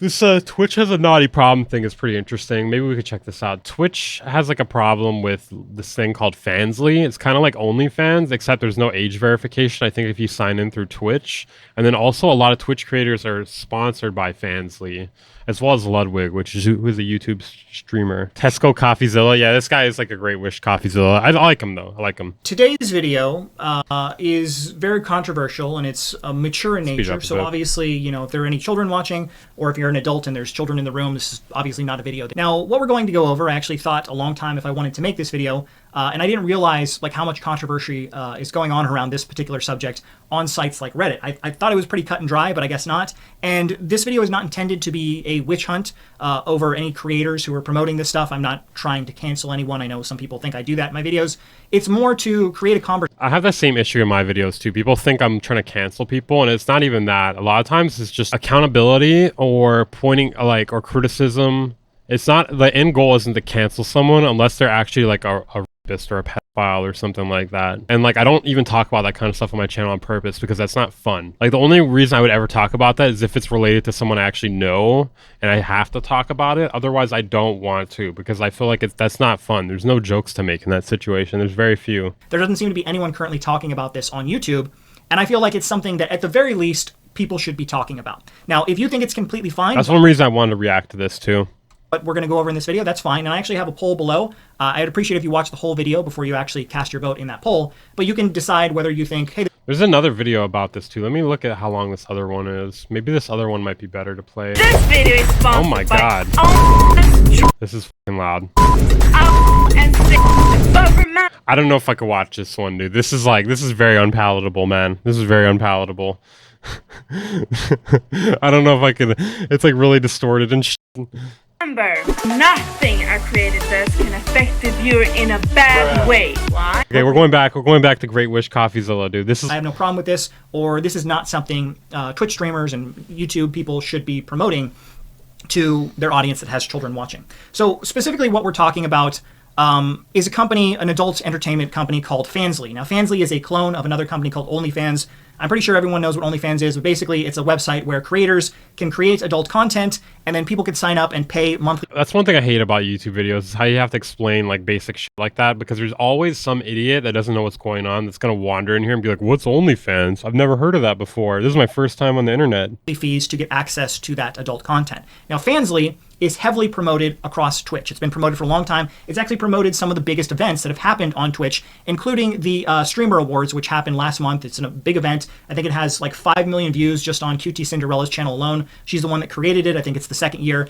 This Twitch has a naughty problem thing is pretty interesting. Maybe we could check this out. Twitch has like a problem with this thing called Fansly. It's kind of like OnlyFans, except there's no age verification. I think if you sign in through Twitch, and then also a lot of Twitch creators are sponsored by Fansly, as well as Ludwig, who's a YouTube streamer. Tesco Coffeezilla. Yeah, this guy is like a great wish Coffeezilla. I like him though. I like him. Today's video is very controversial and it's mature in nature. So obviously, you know, if there are any children watching, or if you're an adult and there's children in the room, this is obviously not a video. Now, what we're going to go over, I actually thought a long time if I wanted to make this video, and I didn't realize like how much controversy is going on around this particular subject on sites like Reddit. I thought it was pretty cut and dry, but I guess not. And this video is not intended to be a witch hunt over any creators who are promoting this stuff. I'm not trying to cancel anyone. I know some people think I do that in my videos. It's more to create a conversation. I have that same issue in my videos too. People think I'm trying to cancel people, and it's not even that. A lot of times it's just accountability or pointing like or criticism. It's not, the end goal isn't to cancel someone unless they're actually like a rapist or a pedophile or something like that. And like I don't even talk about that kind of stuff on my channel on purpose because that's not fun. Like the only reason I would ever talk about that is if it's related to someone I actually know and I have to talk about it. Otherwise I don't want to, because I feel like that's not fun. There's no jokes to make in that situation. There's very few. There doesn't seem to be anyone currently talking about this on YouTube, and I feel like it's something that at the very least people should be talking about. Now if you think it's completely fine, that's one reason I wanted to react to this too. What we're going to go over in this video, that's fine. And I actually have a poll below. I'd appreciate if you watch the whole video before you actually cast your vote in that poll. But you can decide whether you think, hey... There's another video about this too. Let me look at how long this other one is. Maybe this other one might be better to play. This video is sponsored Oh my god. This is fucking loud. I don't know if I could watch this one, dude. This is very unpalatable, man. This is very unpalatable. I don't know if I could... It's like really distorted and shit. Remember, nothing our creator does can affect the viewer in a bad way. Why? Okay, we're going back to Great Wish Coffeezilla, dude. I have no problem with this, or this is not something Twitch streamers and YouTube people should be promoting to their audience that has children watching. So specifically what we're talking about is a company, an adult entertainment company called Fansly. Now Fansly is a clone of another company called OnlyFans. I'm pretty sure everyone knows what OnlyFans is, but basically it's a website where creators can create adult content and then people can sign up and pay monthly. That's one thing I hate about YouTube videos is how you have to explain like basic shit like that, because there's always some idiot that doesn't know what's going on that's going to wander in here and be like, what's OnlyFans? I've never heard of that before. This is my first time on the internet. Fees to get access to that adult content. Now Fansly is heavily promoted across Twitch. It's been promoted for a long time. It's actually promoted some of the biggest events that have happened on Twitch, including the Streamer Awards, which happened last month. It's a big event. I think it has like 5 million views just on QT Cinderella's channel alone. She's the one that created it. I think it's the second year.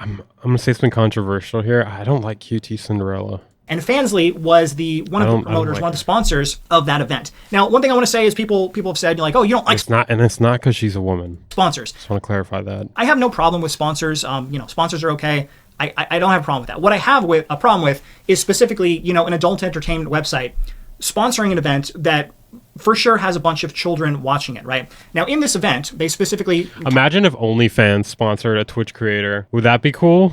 I'm gonna say something controversial here. I don't like QT Cinderella. And Fansly was one of the promoters, one of the sponsors of that event. Now, one thing I want to say is people have said, like, oh, you don't like... It's not because she's a woman. Sponsors. Just want to clarify that. I have no problem with sponsors. You know, sponsors are okay. I don't have a problem with that. What I have a problem with is specifically, you know, an adult entertainment website sponsoring an event that for sure has a bunch of children watching it, right? Now, in this event, they specifically... Imagine if OnlyFans sponsored a Twitch creator. Would that be cool?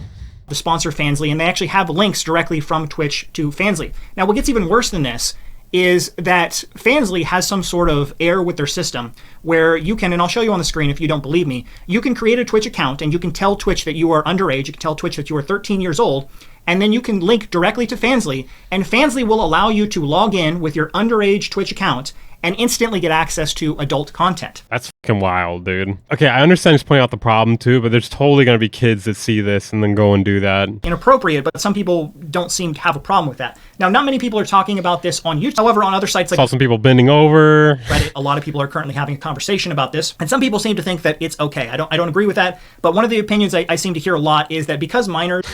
To sponsor Fansly, and they actually have links directly from Twitch to Fansly. Now, what gets even worse than this is that Fansly has some sort of error with their system where you can, and I'll show you on the screen if you don't believe me, you can create a Twitch account and you can tell Twitch that you are underage, you can tell Twitch that you are 13 years old, and then you can link directly to Fansly, and Fansly will allow you to log in with your underage Twitch account and instantly get access to adult content. That's fucking wild, dude. Okay, I understand he's pointing out the problem too, but there's totally gonna be kids that see this and then go and do that. Inappropriate, but some people don't seem to have a problem with that. Now, not many people are talking about this on YouTube. However, on other sites like... Saw some people bending over. Reddit, a lot of people are currently having a conversation about this, and some people seem to think that it's okay. I don't agree with that, but one of the opinions I seem to hear a lot is that because minors...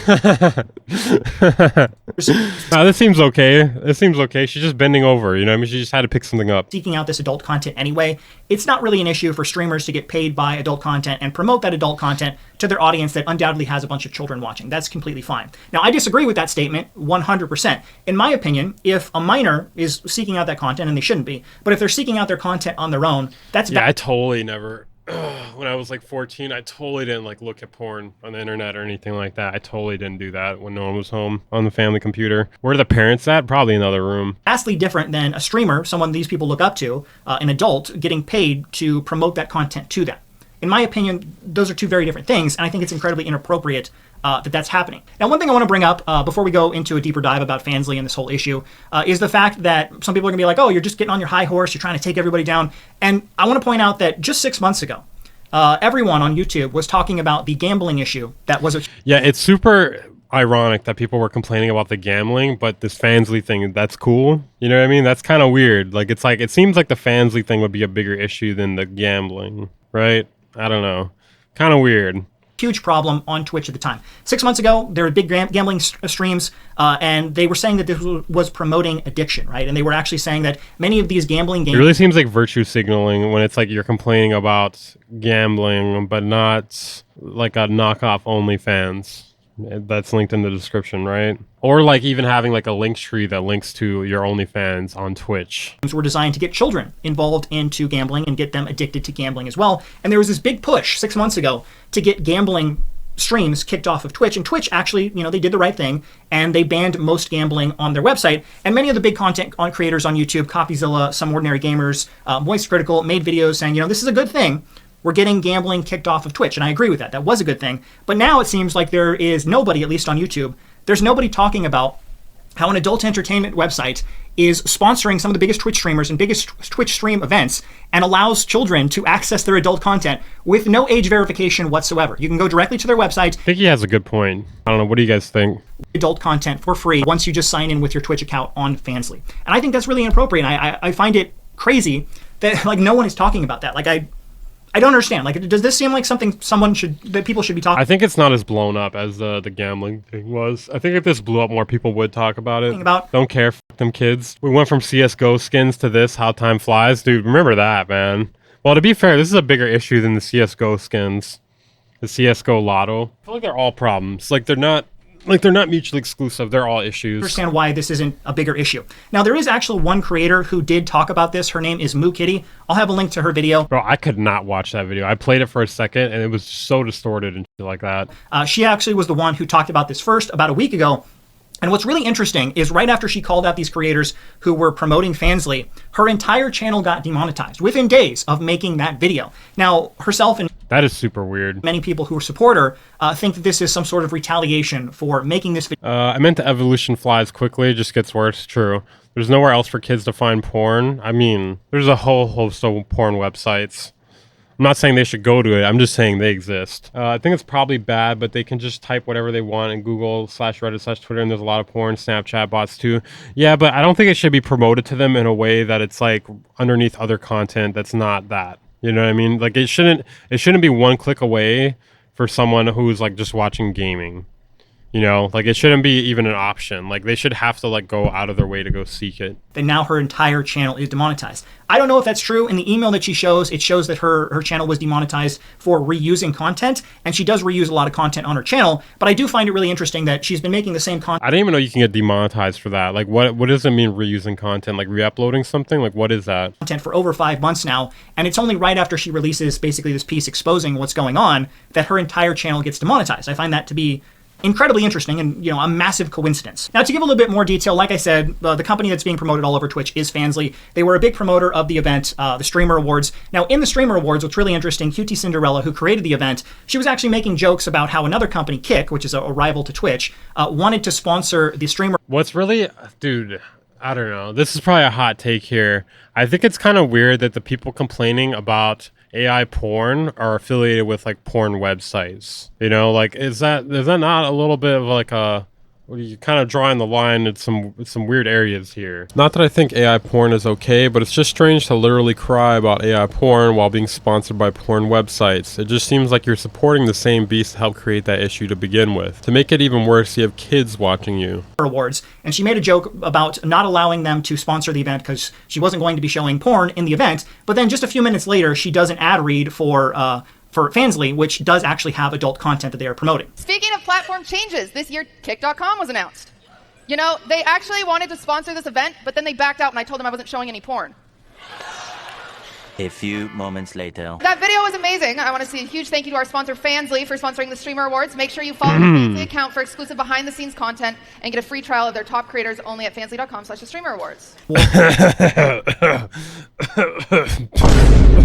Nah, this seems okay. This seems okay. She's just bending over, you know what I mean? She just had to pick something up. Seeking out this adult content anyway, it's not really an issue for streamers to get paid by adult content and promote that adult content to their audience that undoubtedly has a bunch of children watching. That's completely fine. Now, I disagree with that statement 100%. In my opinion, if a minor is seeking out that content, and they shouldn't be, but if they're seeking out their content on their own, that's... Yeah, I totally never... When I was like 14, I totally didn't like look at porn on the internet or anything like that. I totally didn't do that when no one was home on the family computer. Where are the parents at? Probably another room. Vastly different than a streamer, someone these people look up to, an adult, getting paid to promote that content to them. In my opinion, those are two very different things, and I think it's incredibly inappropriate that that's happening. Now, one thing I want to bring up before we go into a deeper dive about Fansly and this whole issue is the fact that some people are going to be like, oh, you're just getting on your high horse, you're trying to take everybody down. And I want to point out that just 6 months ago, everyone on YouTube was talking about the gambling issue that was a... Yeah, it's super ironic that people were complaining about the gambling, but this Fansly thing, that's cool. You know what I mean? That's kind of weird. Like, it's like, it seems like the Fansly thing would be a bigger issue than the gambling, right? I don't know. Kind of weird. Huge problem on Twitch at the time. 6 months ago, there were big gambling streams, and they were saying that this was promoting addiction, right? And they were actually saying that many of these gambling games... It really seems like virtue signaling when it's like you're complaining about gambling, but not like a knockoff OnlyFans. That's linked in the description, right? Or like even having like a link tree that links to your OnlyFans on Twitch. Were designed to get children involved into gambling and get them addicted to gambling as well. And there was this big push 6 months ago to get gambling streams kicked off of Twitch. And Twitch actually, you know, they did the right thing and they banned most gambling on their website. And many of the big content creators on YouTube, Copyzilla, Some Ordinary Gamers, Moist Critical, made videos saying, you know, this is a good thing. We're getting gambling kicked off of Twitch. And I agree with that. That was a good thing. But now it seems like there is nobody, at least on YouTube, there's nobody talking about how an adult entertainment website is sponsoring some of the biggest Twitch streamers and biggest Twitch stream events and allows children to access their adult content with no age verification whatsoever. You can go directly to their website. I think he has a good point. I don't know. What do you guys think? Adult content for free once you just sign in with your Twitch account on Fansly. And I think that's really inappropriate. I find it crazy that like no one is talking about that. Like I don't understand. Like, does this seem like something that people should be talking? I think it's not as blown up as the gambling thing was. I think if this blew up more, people would talk about it. Don't care, f them kids. We went from CSGO skins to this, how time flies. Dude, remember that, man. Well, to be fair, this is a bigger issue than the CSGO skins. The CSGO Lotto. I feel like they're all problems. Like, they're not mutually exclusive. They're all issues. Understand why this isn't a bigger issue. Now, there is actually one creator who did talk about this. Her name is Moo Kitty. I'll have a link to her video. Bro, I could not watch that video. I played it for a second, and it was so distorted and shit like that. She actually was the one who talked about this first about a week ago. And what's really interesting is right after she called out these creators who were promoting Fansly, her entire channel got demonetized within days of making that video. Now, herself and that is super weird. Many people who support her think that this is some sort of retaliation for making this video. I meant the evolution flies quickly. It just gets worse. True. There's nowhere else for kids to find porn. I mean, there's a whole host of porn websites. I'm not saying they should go to it. I'm just saying they exist. I think it's probably bad, but they can just type whatever they want in Google/Reddit/Twitter, and there's a lot of porn, Snapchat bots too. Yeah, but I don't think it should be promoted to them in a way that it's like underneath other content that's not that. You know what I mean? Like it shouldn't be one click away for someone who's like just watching gaming. You know, like it shouldn't be even an option. Like they should have to like go out of their way to go seek it. And now her entire channel is demonetized. I don't know if that's true. In the email that she shows, it shows that her channel was demonetized for reusing content, and she does reuse a lot of content on her channel. But I do find it really interesting that she's been making the same content. I didn't even know you can get demonetized for that. Like what does it mean reusing content? Like re-uploading something? Like what is that? Content for over 5 months now, and it's only right after she releases basically this piece exposing what's going on that her entire channel gets demonetized. I find that to be incredibly interesting and, you know, a massive coincidence. Now, to give a little bit more detail, like I said, the company that's being promoted all over Twitch is Fansly. They were a big promoter of the event, the Streamer Awards. Now, in the Streamer Awards, what's really interesting, QT Cinderella, who created the event, she was actually making jokes about how another company, Kick, which is a rival to Twitch, wanted to sponsor the Streamer. What's really, dude, I don't know. This is probably a hot take here. I think it's kind of weird that the people complaining about AI porn are affiliated with like porn websites. You know, like is that not a little bit of like a, you kind of drawing the line at some weird areas here. Not that I think AI porn is okay, but it's just strange to literally cry about AI porn while being sponsored by porn websites. It just seems like you're supporting the same beast to help create that issue to begin with. To make it even worse, you have kids watching you. Awards, and she made a joke about not allowing them to sponsor the event because she wasn't going to be showing porn in the event. But then just a few minutes later, she does an ad read for Fansly, which does actually have adult content that they are promoting. Speaking of platform changes, this year Kick.com was announced. You know, they actually wanted to sponsor this event, but then they backed out when I told them I wasn't showing any porn. A few moments later. That video was amazing. I want to say a huge thank you to our sponsor Fansly for sponsoring the Streamer Awards. Make sure you follow the Fansly account for exclusive behind-the-scenes content and get a free trial of their top creators only at fansly.com/thestreamerawards.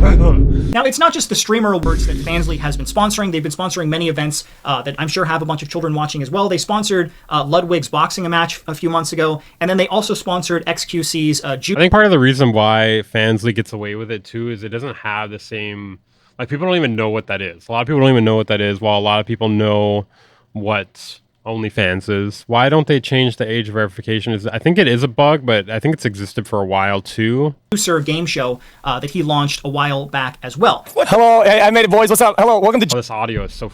Now, it's not just the Streamer Awards that Fansly has been sponsoring. They've been sponsoring many events that I'm sure have a bunch of children watching as well. They sponsored Ludwig's boxing match a few months ago, and then they also sponsored XQC's I think part of the reason why Fansly gets away with it too is it doesn't have the same, like, people don't even know what that is. A lot of people don't even know what that is, while a lot of people know what OnlyFans is. Why don't they change the age verification? I think it is a bug, but I think it's existed for a while too. Serve game show that he launched a while back as well. Hello, I made it, boys. What's up? Hello, welcome to Oh, this audio is so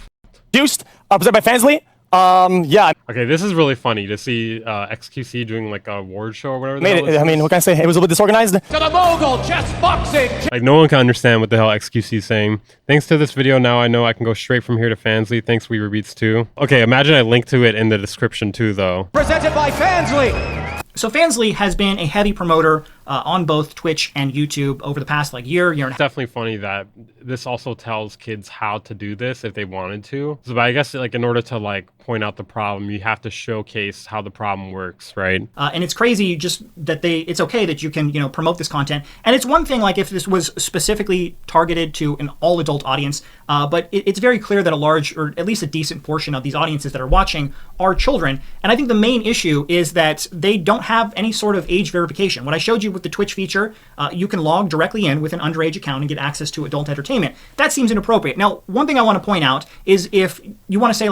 Juiced, presented by Fansly. Yeah. Okay, this is really funny to see XQC doing like a award show or whatever. Made it. I mean, what can I say? It was a little bit disorganized. To the mogul, chess boxing. Like, no one can understand what the hell XQC is saying. Thanks to this video, now I know I can go straight from here to Fansly. Thanks, Weaverbeats too. Okay, imagine I link to it in the description too, though. Presented by Fansly. So Fansly has been a heavy promoter on both Twitch and YouTube over the past year and a half. It's definitely funny that this also tells kids how to do this if they wanted to. So, but I guess like in order to point out the problem, you have to showcase how the problem works, right? And it's crazy just that it's okay that you can, promote this content. And it's one thing if this was specifically targeted to an all adult audience, but it's very clear that a large, or at least a decent portion of these audiences that are watching are children. And I think the main issue is that they don't have any sort of age verification. What I showed you with the Twitch feature, you can log directly in with an underage account and get access to adult entertainment. That seems inappropriate. Now, one thing I want to point out is if you want to say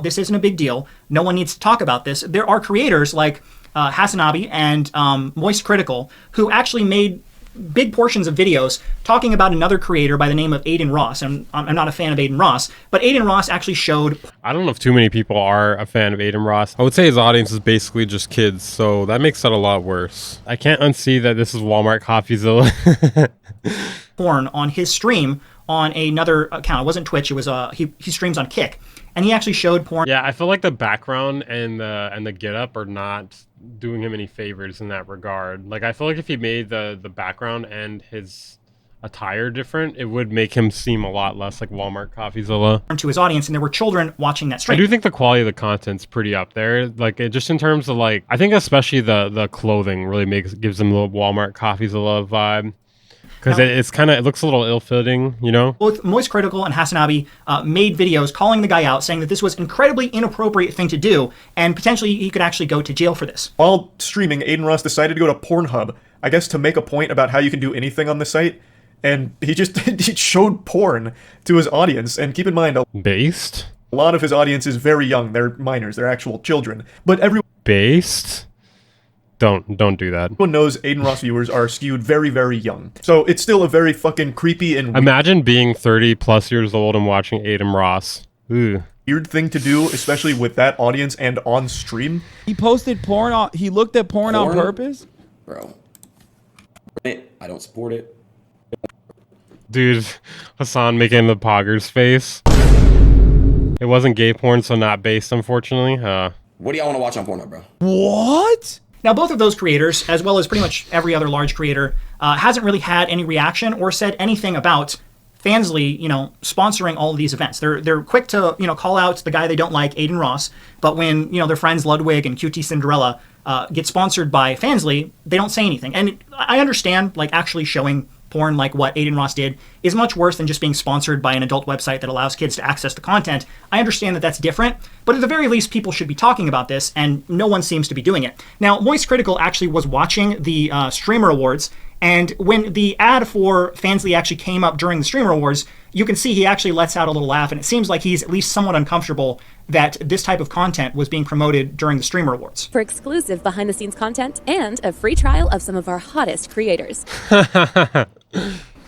this isn't a big deal, no one needs to talk about this, there are creators like Hasanabi and Moist Critical who actually made big portions of videos talking about another creator by the name of Aiden Ross. And I'm not a fan of Aiden Ross, but Aiden Ross actually showed... I don't know if too many people are a fan of Aiden Ross. I would say his audience is basically just kids, so that makes that a lot worse. I can't unsee that this is Walmart Coffeezilla. porn on his stream on another account. It wasn't Twitch, it was he streams on Kick. And he actually showed porn. Yeah, I feel like the background and the get up are not doing him any favors in that regard. Like, I feel like if he made the background and his attire different, it would make him seem a lot less like Walmart Coffeezilla. To his audience, and there were children watching that stream. I do think the quality of the content's pretty up there. Like, just in terms of I think especially the clothing really gives him the Walmart Coffeezilla vibe. Because it looks a little ill-fitting, Both Moist Critical and Hasanabi made videos calling the guy out, saying that this was an incredibly inappropriate thing to do, and potentially he could actually go to jail for this. While streaming, Aiden Ross decided to go to Pornhub, I guess to make a point about how you can do anything on the site, and he just he showed porn to his audience. And keep in mind, a lot of his audience is very young. They're minors. They're actual children. But everyone... Don't do that. Everyone knows Aiden Ross viewers are skewed very, very young. So it's still a very fucking creepy and... Imagine being 30 plus years old and watching Aiden Ross. Ooh. Weird thing to do, especially with that audience and on stream. He posted porn he looked at porn on purpose? Bro. I don't support it. Dude, Hassan making the poggers face. It wasn't gay porn, so not based, unfortunately. What do y'all want to watch on Pornhub, bro? What? Now, both of those creators, as well as pretty much every other large creator, hasn't really had any reaction or said anything about Fansly, sponsoring all of these events. They're quick to, call out the guy they don't like, Aiden Ross, but when, their friends Ludwig and QT Cinderella get sponsored by Fansly, they don't say anything. And I understand, actually showing porn like what Aiden Ross did is much worse than just being sponsored by an adult website that allows kids to access the content. I understand that that's different, but at the very least, people should be talking about this, and no one seems to be doing it. Now, Moist Critical actually was watching the Streamer Awards, and when the ad for Fansly actually came up during the Streamer Awards, you can see he actually lets out a little laugh, and it seems like he's at least somewhat uncomfortable that this type of content was being promoted during the Streamer Awards. For exclusive behind-the-scenes content and a free trial of some of our hottest creators.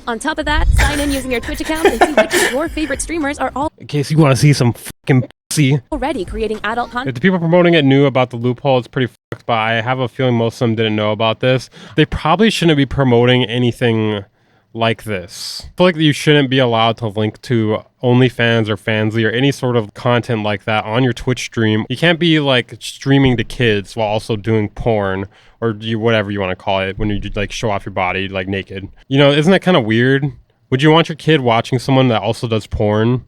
On top of that, sign in using your Twitch account and see which of your favorite streamers are all... In case you want to see some fucking pussy. ...already creating adult content. If the people promoting it knew about the loophole, it's pretty fucked, but I have a feeling most of them didn't know about this. They probably shouldn't be promoting anything like this. I feel like you shouldn't be allowed to link to OnlyFans or Fansly or any sort of content like that on your Twitch stream. You can't be streaming to kids while also doing porn or whatever you want to call it when you show off your body naked. Isn't that kind of weird? Would you want your kid watching someone that also does porn?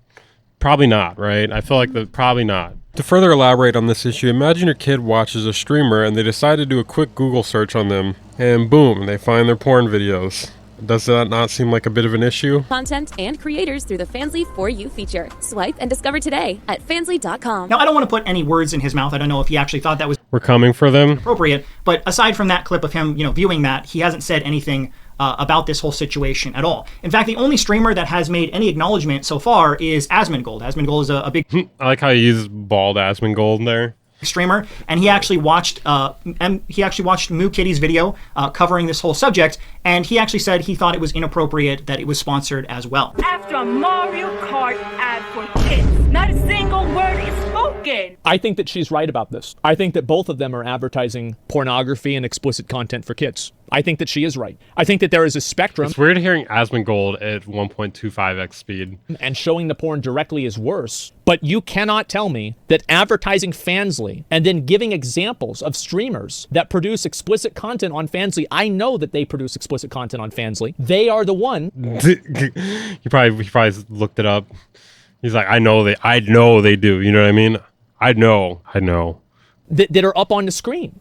Probably not, right? I feel like probably not. To further elaborate on this issue, imagine your kid watches a streamer and they decide to do a quick Google search on them, and boom, they find their porn videos. Does that not seem like a bit of an issue? Content and creators through the Fansly For You feature. Swipe and discover today at fansly.com. Now, I don't want to put any words in his mouth. I don't know if he actually thought that was We're coming for them. appropriate. But aside from that clip of him, viewing that, he hasn't said anything about this whole situation at all. In fact, the only streamer that has made any acknowledgement so far is Asmongold. Asmongold is a big I like how you use bald Asmongold there. streamer, and he actually watched Moo Kitty's video covering this whole subject, and he actually said he thought it was inappropriate that it was sponsored as well. After a Mario Kart ad for kids, not a single word is spoken. I think that she's right about this. I think that both of them are advertising pornography and explicit content for kids. I think that she is right. I think that there is a spectrum. It's weird hearing Asmongold at 1.25x speed. And showing the porn directly is worse. But you cannot tell me that advertising Fansly and then giving examples of streamers that produce explicit content on Fansly. I know that they produce explicit content on Fansly. They are the one. he probably looked it up. He's like, I know they do. You know what I mean? I know. That are up on the screen.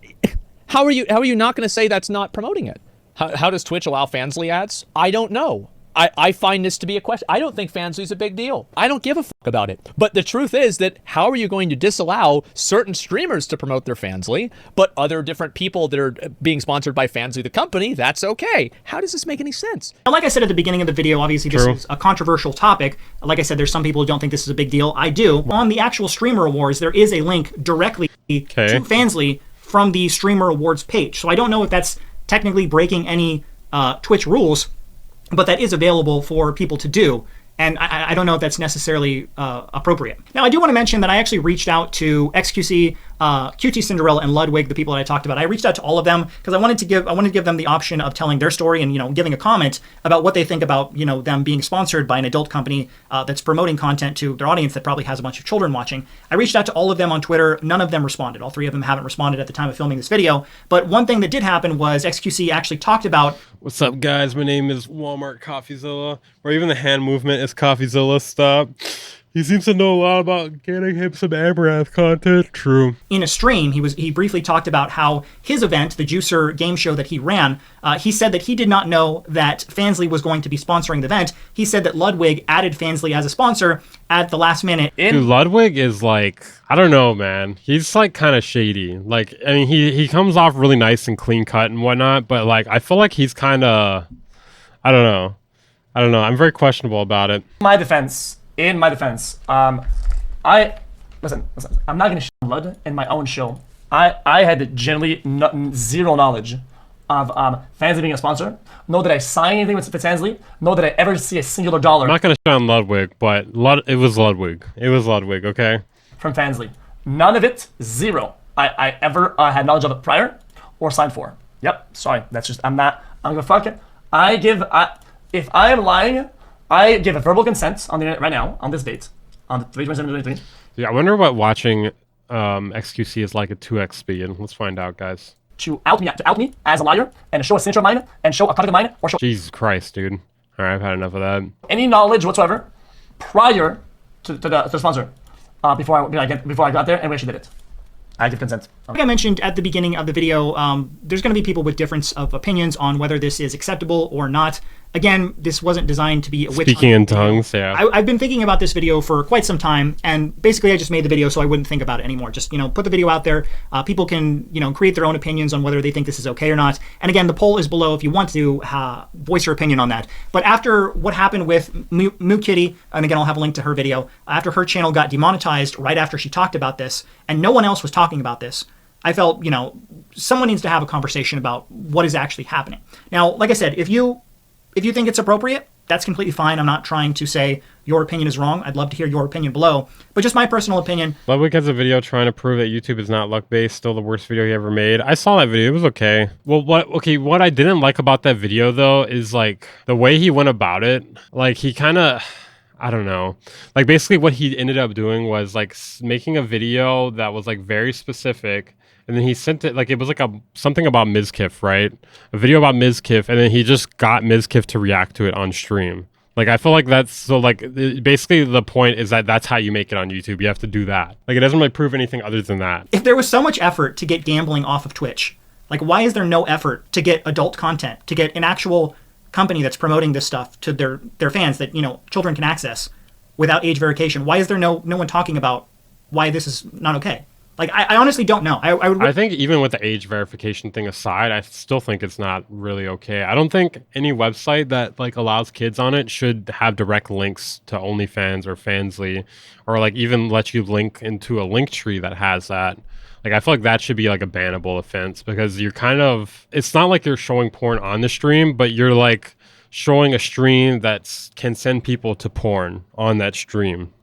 How are you not going to say that's not promoting it? How does Twitch allow Fansly ads? I don't know. I find this to be a question. I don't think Fansly's a big deal. I don't give a fuck about it. But the truth is that how are you going to disallow certain streamers to promote their Fansly, but other different people that are being sponsored by Fansly, the company, that's okay? How does this make any sense? Now, like I said at the beginning of the video, obviously this is a controversial topic. Like I said, there's some people who don't think this is a big deal. I do. On the actual Streamer Awards, there is a link directly to Fansly from the Streamer Awards page. So I don't know if that's technically breaking any Twitch rules, but that is available for people to do. And I don't know if that's necessarily appropriate. Now, I do want to mention that I actually reached out to XQC, QT Cinderella, and Ludwig, the people that I talked about. I reached out to all of them because I wanted to give them the option of telling their story and giving a comment about what they think about them being sponsored by an adult company that's promoting content to their audience that probably has a bunch of children watching. I reached out to all of them on Twitter. None of them responded. All three of them haven't responded at the time of filming this video. But one thing that did happen was XQC actually talked about. What's up, guys? My name is Walmart CoffeeZilla, or even the hand movement is CoffeeZilla. Stop. He seems to know a lot about getting him some Amaranth content. True. In a stream, he briefly talked about how his event, the Juicer game show that he ran, he said that he did not know that Fansly was going to be sponsoring the event. He said that Ludwig added Fansly as a sponsor at the last minute. Dude, Ludwig is like, I don't know, man. He's like kind of shady. Like, I mean, he comes off really nice and clean cut and whatnot, but like, I feel like he's kind of, I don't know. I'm very questionable about it. In my defense, listen, I'm not gonna shit on Lud in my own show. I had generally zero knowledge of Fansly being a sponsor. Nor did I sign anything with Fansly. Nor did I ever see a singular dollar. I'm not gonna shit on Ludwig, but it was Ludwig. It was Ludwig, okay? From Fansly. None of it, zero. I ever had knowledge of it prior or signed for. Yep, sorry, that's just, I'm gonna fuck it. If I am lying, I give a verbal consent on the internet right now, on this date, on the 3/27/2023. Yeah, I wonder what watching XQC is like at 2x speed. Let's find out, guys. To out me as a liar, and to show a signature of mine, and show a product of mine, or show... Jesus Christ, dude. All right, I've had enough of that. Any knowledge whatsoever prior to the sponsor, before I got there, and we actually did it. I give consent. Like I mentioned at the beginning of the video, there's going to be people with difference of opinions on whether this is acceptable or not. Again, this wasn't designed to be a witch speaking in tongues, yeah. I've been thinking about this video for quite some time, and basically I just made the video so I wouldn't think about it anymore. Just, put the video out there. People can, create their own opinions on whether they think this is okay or not. And again, the poll is below if you want to voice your opinion on that. But after what happened with Moo Kitty, and again, I'll have a link to her video, after her channel got demonetized right after she talked about this, and no one else was talking about this, I felt, someone needs to have a conversation about what is actually happening. Now, like I said, if you think it's appropriate, that's completely fine. I'm not trying to say your opinion is wrong. I'd love to hear your opinion below. But just my personal opinion. Ludwig has a video trying to prove that YouTube is not luck-based. Still the worst video he ever made. I saw that video. It was okay. Well, what I didn't like about that video, though, is, like, the way he went about it. Like, he kind of... I don't know. Like, basically what he ended up doing was, like, making a video that was, like, very specific. And then he sent it, like, it was like something about Mizkif, right? A video about Mizkif, and then he just got Mizkif to react to it on stream. Like, I feel like that's, so, like, basically the point is that that's how you make it on YouTube. You have to do that. Like, it doesn't really prove anything other than that. If there was so much effort to get gambling off of Twitch, like, why is there no effort to get adult content, to get an actual company that's promoting this stuff to their fans that, you know, children can access without age verification. Why is there no one talking about why this is not okay? Like, I honestly don't know. I think even with the age verification thing aside, I still think it's not really okay. I don't think any website that like allows kids on it should have direct links to OnlyFans or Fansly, or like even let you link into a link tree that has that. Like, I feel like that should be like a bannable offense, because you're kind of, it's not like you're showing porn on the stream, but you're like showing a stream that can send people to porn on that stream.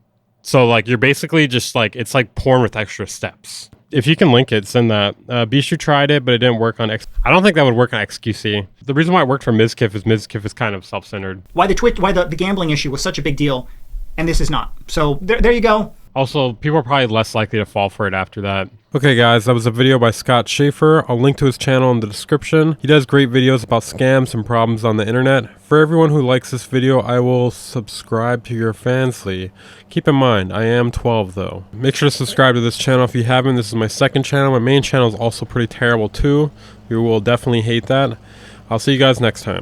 So like you're basically just like, it's like porn with extra steps. If you can link it, send that. Bishu tried it, but it didn't work on I don't think that would work on XQC. The reason why it worked for Mizkif is kind of self-centered. Why the gambling issue was such a big deal, and this is not. So there you go. Also, people are probably less likely to fall for it after that. Okay guys, that was a video by Scott Schaefer. I'll link to his channel in the description. He does great videos about scams and problems on the internet. For everyone who likes this video, I will subscribe to your Fansly. Keep in mind, I am 12 though. Make sure to subscribe to this channel if you haven't. This is my second channel. My main channel is also pretty terrible too. You will definitely hate that. I'll see you guys next time.